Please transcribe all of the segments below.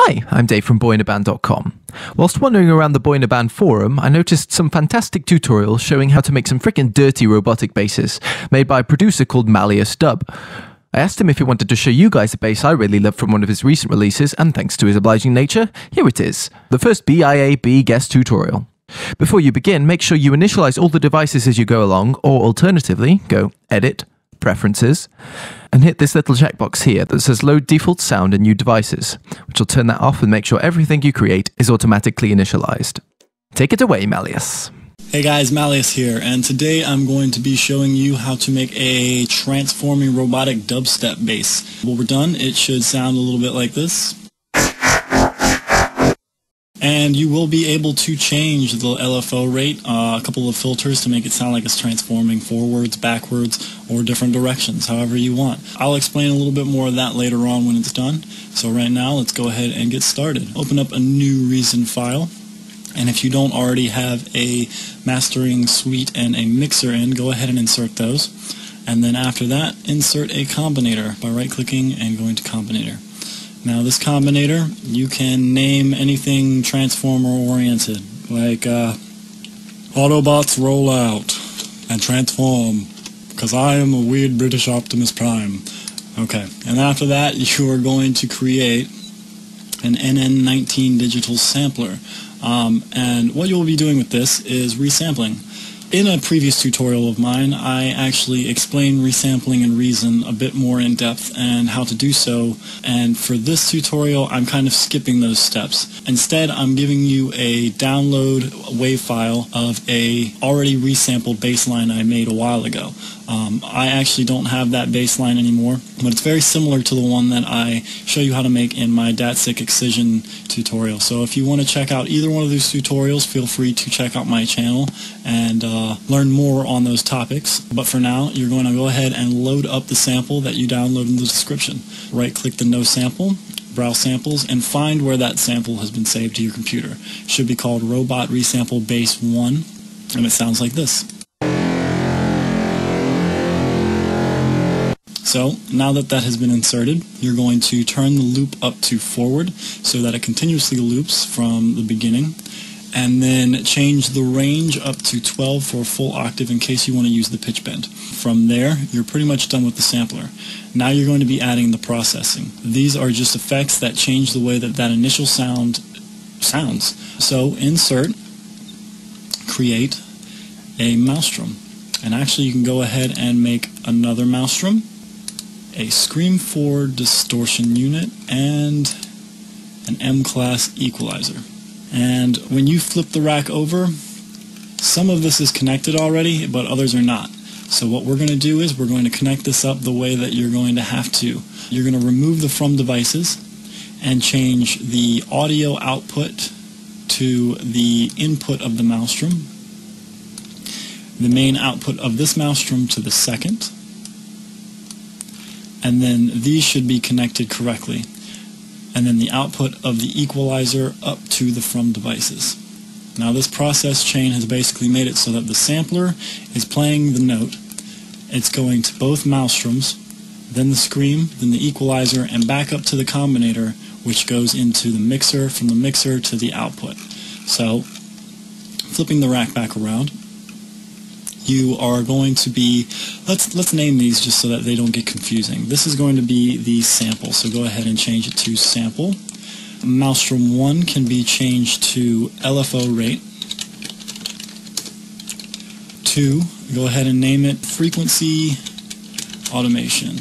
Hi, I'm Dave from boyinaband.com. Whilst wandering around the Boyinaband forum, I noticed some fantastic tutorials showing how to make some frickin' dirty robotic basses, made by a producer called Dub. I asked him if he wanted to show you guys a bass I really loved from one of his recent releases, and thanks to his obliging nature, here it is, the first BIAB guest tutorial. Before you begin, make sure you initialize all the devices as you go along, or alternatively, go Edit, Preferences, and hit this little checkbox here that says Load Default Sound and New Devices, which will turn that off and make sure everything you create is automatically initialized. Take it away, Malleus. Hey guys, Malleus here, and today I'm going to be showing you how to make a transforming robotic dubstep bass. When we're done, it should sound a little bit like this. And you will be able to change the LFO rate, a couple of filters to make it sound like it's transforming forwards, backwards, or different directions, however you want. I'll explain a little bit more of that later on when it's done. So right now, let's go ahead and get started. Open up a new Reason file. And if you don't already have a mastering suite and a mixer in, go ahead and insert those. And then after that, insert a combinator by right-clicking and going to combinator. Now this combinator, you can name anything transformer-oriented, like Autobots roll out and transform, because I am a weird British Optimus Prime. Okay, and after that, you are going to create an NN19 digital sampler. And what you'll be doing with this is resampling. In a previous tutorial of mine, I actually explained resampling in Reason a bit more in depth and how to do so, and for this tutorial I'm kind of skipping those steps. Instead, I'm giving you a download WAV file of a already resampled bass line I made a while ago. I actually don't have that bass line anymore, but it's very similar to the one that I show you how to make in my DATSIC Excision tutorial. So if you want to check out either one of those tutorials, feel free to check out my channel and learn more on those topics. But for now, you're going to go ahead and load up the sample that you download in the description. Right-click the No Sample, browse samples, and find where that sample has been saved to your computer. It should be called Robot Resample Bass 1, and it sounds like this. So, now that that has been inserted, you're going to turn the loop up to forward so that it continuously loops from the beginning, and then change the range up to 12 for a full octave in case you want to use the pitch bend. From there, you're pretty much done with the sampler. Now you're going to be adding the processing. These are just effects that change the way that that initial sound sounds. So, insert, create a maelstrom. And actually you can go ahead and make another maelstrom, a Scream 4 distortion unit, and an M-class equalizer. And when you flip the rack over, some of this is connected already, but others are not. So what we're going to do is we're going to connect this up the way that you're going to have to. You're going to remove the from devices and change the audio output to the input of the maelstrom, the main output of this maelstrom to the second, and then these should be connected correctly, and then the output of the equalizer up to the from devices. Now this process chain has basically made it so that the sampler is playing the note, it's going to both maelstroms, then the scream, then the equalizer, and back up to the combinator, which goes into the mixer, from the mixer to the output. So, flipping the rack back around, you are going to be, let's name these just so that they don't get confusing. This is going to be the sample, so go ahead and change it to sample. Maelstrom 1 can be changed to LFO rate. 2, go ahead and name it frequency automation.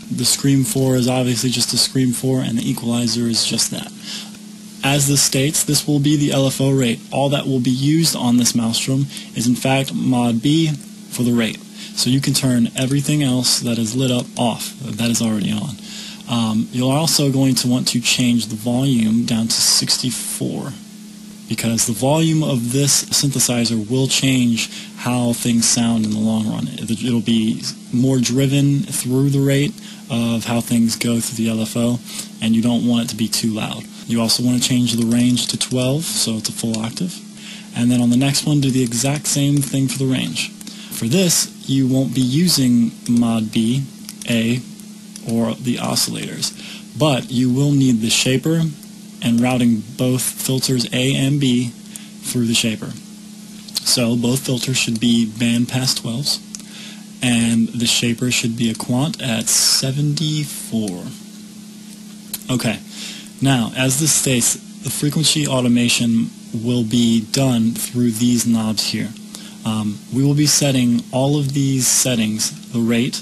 The Scream 4 is obviously just a Scream 4, and the equalizer is just that. As this states, this will be the LFO rate. All that will be used on this maelstrom is in fact mod B for the rate. So you can turn everything else that is lit up off, that is already on. You're also going to want to change the volume down to 64, because the volume of this synthesizer will change how things sound in the long run. It'll be more driven through the rate of how things go through the LFO, and you don't want it to be too loud. You also want to change the range to 12, so it's a full octave. And then on the next one, do the exact same thing for the range. For this, you won't be using mod B, A, or the oscillators. But you will need the shaper and routing both filters A and B through the shaper. So both filters should be bandpass 12s, and the shaper should be a quant at 74. Okay, now as this states, the frequency automation will be done through these knobs here. We will be setting all of these settings, the rate,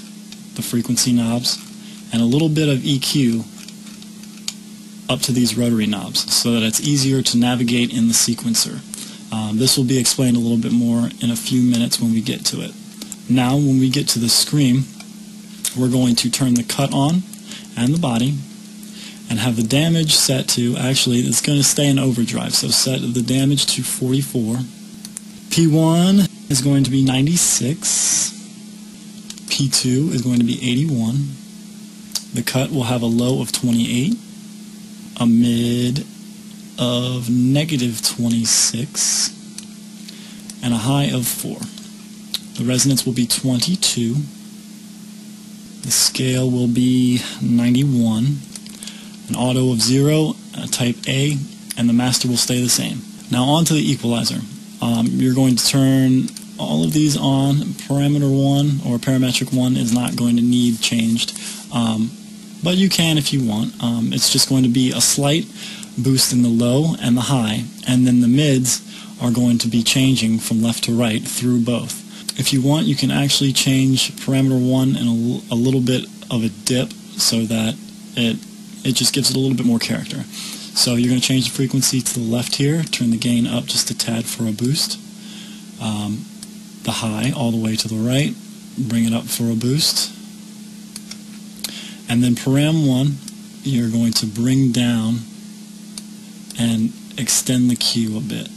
the frequency knobs, and a little bit of EQ up to these rotary knobs so that it's easier to navigate in the sequencer. This will be explained a little bit more in a few minutes when we get to it. Now when we get to the screen, we're going to turn the cut on and the body and have the damage set to, actually it's going to stay in overdrive, so set the damage to 44. P1 is going to be 96. P2 is going to be 81. The cut will have a low of 28, a mid of -26, and a high of 4. The resonance will be 22. The scale will be 91. An auto of 0, a type A, and the master will stay the same. Now on to the equalizer. You're going to turn all of these on. Parameter 1 or parametric 1 is not going to need changed, but you can if you want. It's just going to be a slight boost in the low and the high, and then the mids are going to be changing from left to right through both. If you want, you can actually change parameter 1 and a little bit of a dip so that it just gives it a little bit more character. So you're going to change the frequency to the left here, turn the gain up just a tad for a boost, the high all the way to the right, bring it up for a boost, and then param 1 you're going to bring down and extend the Q a bit.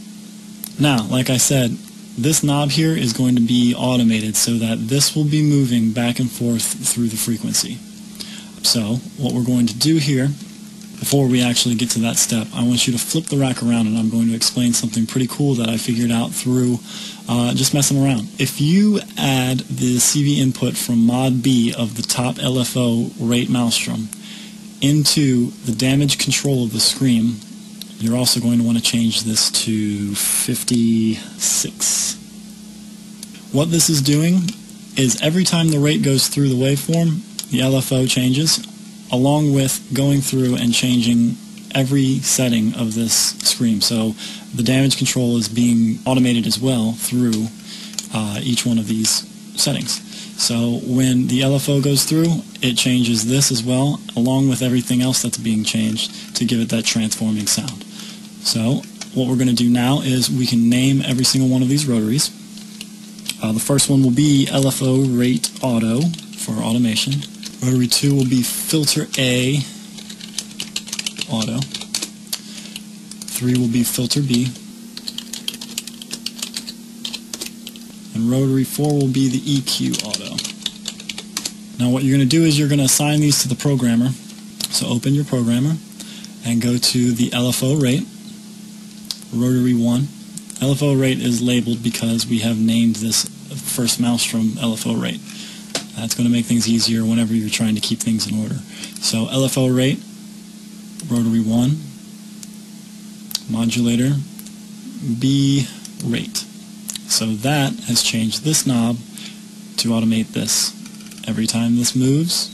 Now, like I said, this knob here is going to be automated so that this will be moving back and forth through the frequency. So what we're going to do here, before we actually get to that step, I want you to flip the rack around and I'm going to explain something pretty cool that I figured out through just messing around. If you add the CV input from mod B of the top LFO rate maelstrom into the damage control of the screen, you're also going to want to change this to 56. What this is doing is every time the rate goes through the waveform, the LFO changes, along with going through and changing every setting of this screen. So the damage control is being automated as well through each one of these settings. So when the LFO goes through, it changes this as well, along with everything else that's being changed to give it that transforming sound. So what we're going to do now is we can name every single one of these rotaries. The first one will be LFO rate auto for automation. Rotary 2 will be filter A auto. 3 will be filter B. And rotary 4 will be the EQ auto. Now what you're going to do is you're going to assign these to the programmer. So open your programmer and go to the LFO rate, rotary 1. LFO rate is labeled because we have named this first maelstrom LFO rate. That's going to make things easier whenever you're trying to keep things in order. So LFO rate, rotary 1, modulator, B rate. So that has changed this knob to automate this. Every time this moves,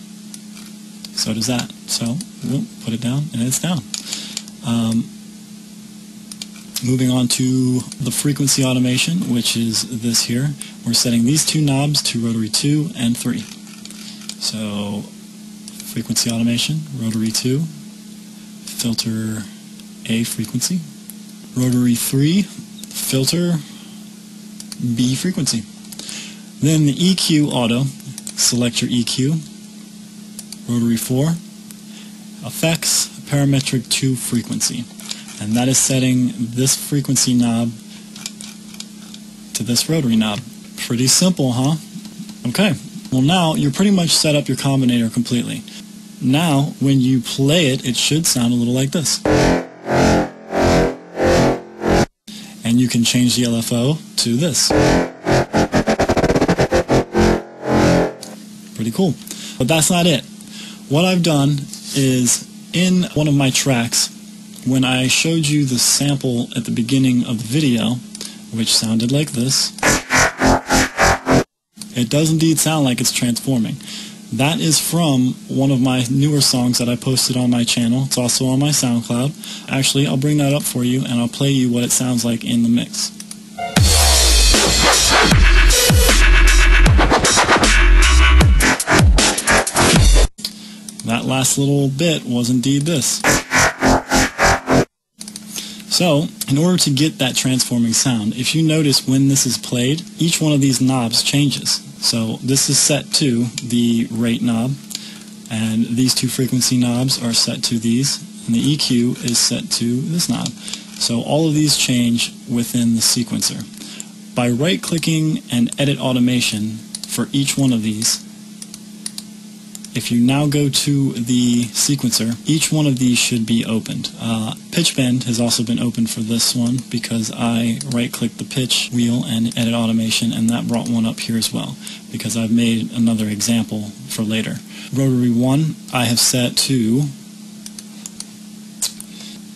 so does that. So we'll put it down and it's down. Moving on to the frequency automation, which is this here. We're setting these two knobs to rotary 2 and 3. So frequency automation, rotary 2, filter A frequency, rotary 3, filter B frequency. Then the EQ auto, select your EQ, rotary 4, effects, parametric 2 frequency. And that is setting this frequency knob to this rotary knob. Pretty simple, huh? Okay. Well, now you're pretty much set up your combinator completely. Now, when you play it, it should sound a little like this. And you can change the LFO to this. Pretty cool. But that's not it. What I've done is In one of my tracks, when I showed you the sample at the beginning of the video, which sounded like this, it does indeed sound like it's transforming. That is from one of my newer songs that I posted on my channel. It's also on my SoundCloud. Actually, I'll bring that up for you and I'll play you what it sounds like in the mix. That last little bit was indeed this. So, in order to get that transforming sound, if you notice when this is played, each one of these knobs changes. So this is set to the rate knob, and these two frequency knobs are set to these, and the EQ is set to this knob. So all of these change within the sequencer. By right-clicking and edit automation for each one of these, if you now go to the sequencer, each one of these should be opened. Pitch bend has also been opened for this one because I right-clicked the pitch wheel and edit automation, and that brought one up here as well because I've made another example for later. Rotary 1 I have set to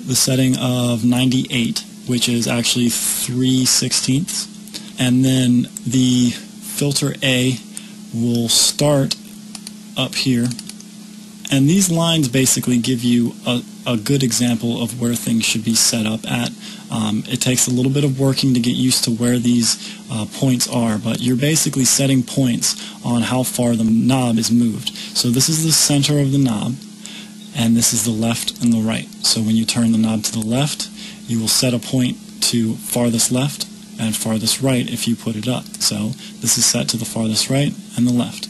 the setting of 98, which is actually 3/16, and then the filter A will start up here, and these lines basically give you a good example of where things should be set up at. It takes a little bit of working to get used to where these points are, but you're basically setting points on how far the knob is moved. So this is the center of the knob, and this is the left and the right. So when you turn the knob to the left, you will set a point to farthest left and farthest right if you put it up. So this is set to the farthest right and the left.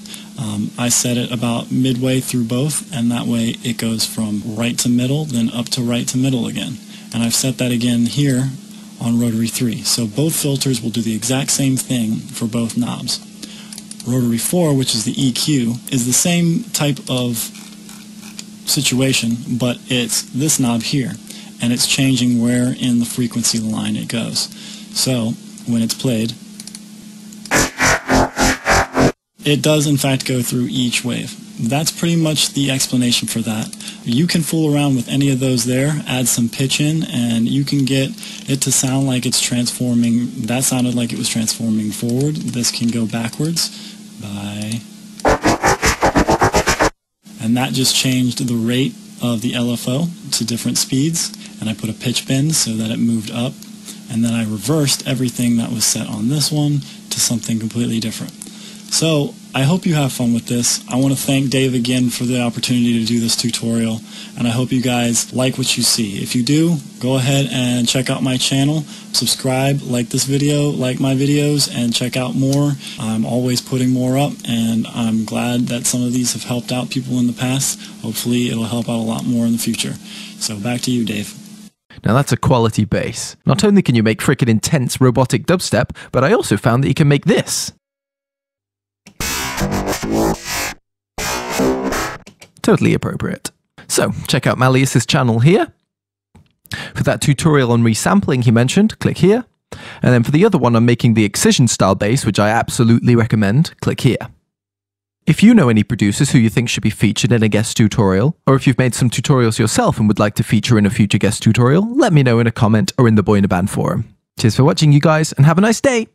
I set it about midway through both, and that way it goes from right to middle, then up to right to middle again. And I've set that again here on Rotary 3. So both filters will do the exact same thing for both knobs. Rotary 4, which is the EQ, is the same type of situation, but it's this knob here, and it's changing where in the frequency line it goes. So when it's played, it does in fact go through each wave. That's pretty much the explanation for that. You can fool around with any of those there, add some pitch in, and you can get it to sound like it's transforming. That sounded like it was transforming forward. This can go backwards by... And that just changed the rate of the LFO to different speeds, and I put a pitch bend so that it moved up, and then I reversed everything that was set on this one to something completely different. So I hope you have fun with this. I want to thank Dave again for the opportunity to do this tutorial, and I hope you guys like what you see. If you do, go ahead and check out my channel, subscribe, like this video, like my videos, and check out more. I'm always putting more up, and I'm glad that some of these have helped out people in the past. Hopefully it'll help out a lot more in the future. So back to you, Dave. Now that's a quality bass. Not only can you make frickin' intense robotic dubstep, but I also found that you can make this. Totally appropriate. So, check out Malleus's channel here. For that tutorial on resampling he mentioned, click here. And then for the other one on making the excision style bass, which I absolutely recommend, click here. If you know any producers who you think should be featured in a guest tutorial, or if you've made some tutorials yourself and would like to feature in a future guest tutorial, let me know in a comment or in the Boy in a Band forum. Cheers for watching, you guys, and have a nice day!